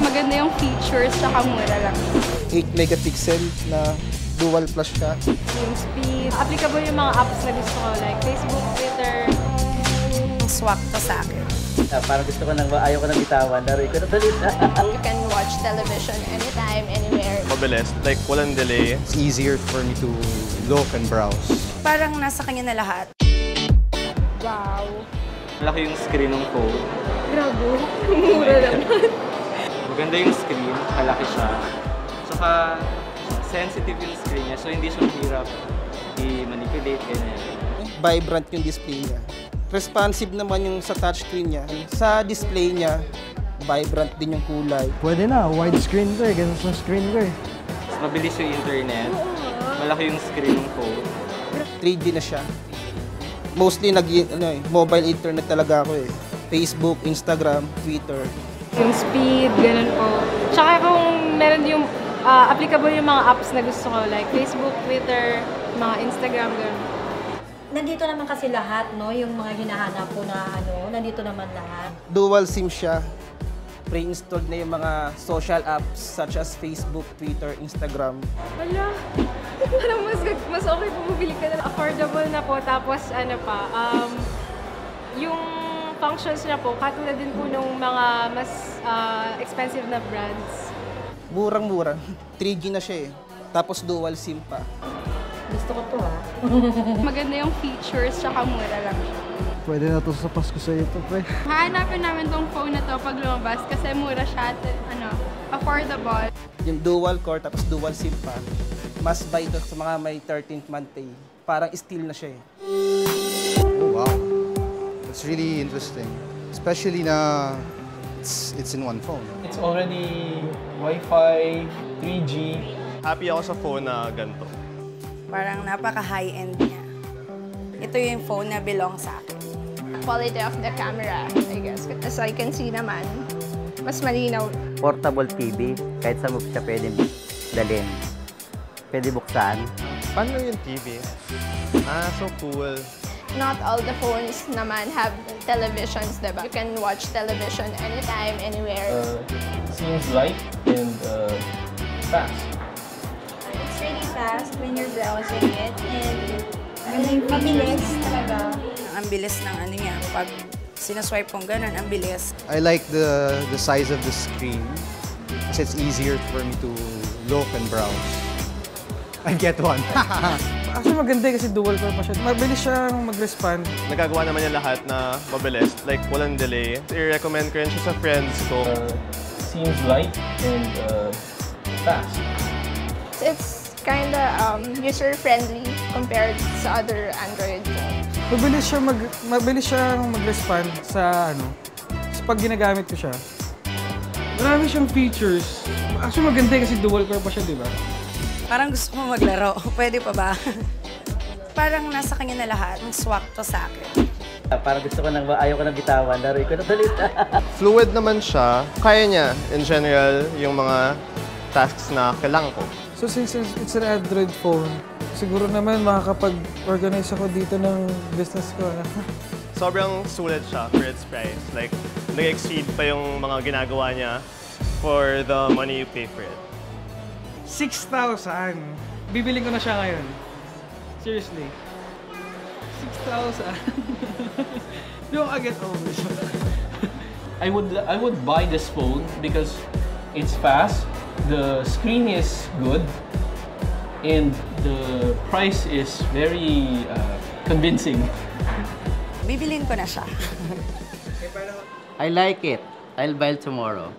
Maganda yung features, tsaka mura lang. 8 megapixel na dual flash siya. Yung speed. Applicable yung mga apps na gusto ko, like Facebook, Twitter. Swak to sa akin. Parang gusto ko nang ayaw ko nang bitawan, laruin ko na ulit. You can watch television anytime, anywhere. Mabilis, like walang delay. It's easier for me to look and browse. Parang nasa kanya na lahat. Wow. Malaki yung screen ng phone. Grabe. Mura lang. Maganda yung screen, malaki siya. Saka sensitive yung screen niya, so hindi siya mahirap i-manipulate, ganyan. Vibrant yung display niya. Responsive naman yung sa touchscreen niya. Sa display niya, vibrant din yung kulay. Pwede na, widescreen to eh. Ganun sa screen ko eh. Mas mabilis yung internet, malaki yung screen ng phone. 3D na siya. Mostly mobile internet talaga ako eh. Facebook, Instagram, Twitter. Yung speed, ganun po. Tsaka kung meron yung applicable yung mga apps na gusto ko, like Facebook, Twitter, mga Instagram, ganun. Nandito naman kasi lahat, no? Yung mga hinahanap ko na nandito naman lahat. Dual SIM siya. Pre-installed na yung mga social apps such as Facebook, Twitter, Instagram. Wala. Parang mas okay bumibili ka na. Affordable na po. Tapos yung functions niya po, katulad din po ng mga mas expensive na brands. Murang-mura. 3G na siya eh. Tapos dual SIM pa. Gusto ko to Maganda yung features, tsaka mura lang siya. Pwede na to sa Pasko sa ito, pre. Hahanapin namin tong phone na to pag lumabas kasi mura siya at affordable. Yung dual core tapos dual SIM pa. Must buy to sa mga may 13th month pay. Parang steal na siya eh. Oh, wow. That's really interesting. Especially na it's in one phone. It's already Wi-Fi, 3G. Happy ako sa phone na ganito. Parang napaka-high-end niya. Ito yung phone na belong sa akin. Quality of the camera, I guess. As I can see naman, mas malinaw. Portable TV, kahit saan mo siya pwede dalhin. Pwede buksan. Paano yung TV? So cool. Not all the phones naman have televisions, diba? You can watch television anytime, anywhere. Seems light and fast. It's really fast when you're browsing it and mabilis talaga. Ang bilis ng ano niya. Pag sinaswipe kong ganun, ang bilis. I like the size of the screen kasi it's easier for me to look and browse. I get one. Actually maganda kasi dual core pa siya. Mabilis siyang mag-respond. Nagagawa naman niya lahat na mabilis, like walang delay. I-recommend ko rin siya sa friends ko. Seems light and fast. It's kinda user-friendly compared sa other Android phones. Mabilis siyang mag-respond sa pag ginagamit ko siya. Marami siyang features. Actually maganda kasi dual core pa siya, di ba? Parang gusto ko maglaro. Pwede pa ba? Parang nasa kanya na lahat. Ang swak to sa akin. Parang gusto ko nang ayaw ko nang bitawan, laruin ko na ulit. Fluid naman siya. Kaya niya, in general, yung mga tasks na kailangan ko. So since it's an Android phone, siguro naman makakapag-organize ako dito ng business ko. Sobrang sulit siya for its price. Like, nag-exceed pa yung mga ginagawa niya for the money you pay for it. 6,000. Bibiling ko na siya ngayon. Seriously. 6,000. Yung agad over siya. I would buy this phone because it's fast, the screen is good, and the price is very convincing. Bibilin ko na siya. I like it. I'll buy it tomorrow.